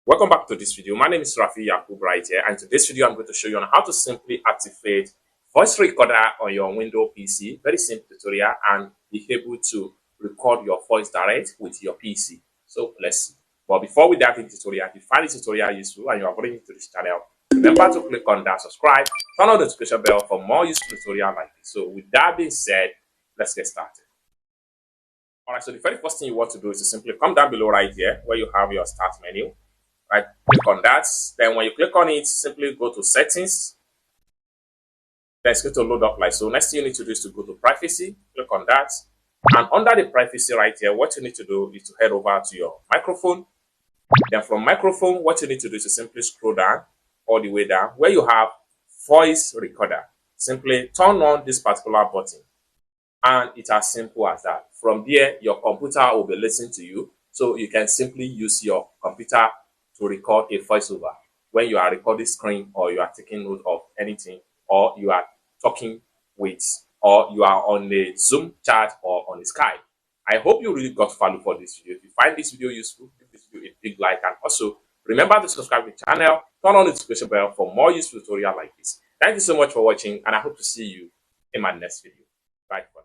Welcome back to this video. My name is Rafi Yakub right here, and in today's video I'm going to show you on how to simply activate voice recorder on your Windows PC. Very simple tutorial, and be able to record your voice direct with your PC. So let's see. But before we dive into the tutorial, if you find this tutorial useful and you are new to this channel, remember to click on that subscribe, turn on the notification bell for more useful tutorial like this. So with that being said, let's get started. Alright, so the very first thing you want to do is to simply come down below right here where you have your start menu. Right, click on that. Then when you click on it, simply go to settings. Then it's going to load up like so. Next thing you need to do is to go to privacy. Click on that. And under the privacy right here, what you need to do is to head over to your microphone. Then from microphone, what you need to do is to simply scroll down all the way down where you have voice recorder. Simply turn on this particular button. And it's as simple as that. From there, your computer will be listening to you. So you can simply use your computer to record a voiceover when you are recording screen, or you are taking note of anything, or you are talking with, or you are on a Zoom chat or on a Skype. I hope you really got value for this video. If you find this video useful, give this video a big like, and also remember to subscribe to the channel, turn on the notification bell for more useful tutorial like this. Thank you so much for watching, and I hope to see you in my next video. Bye for now.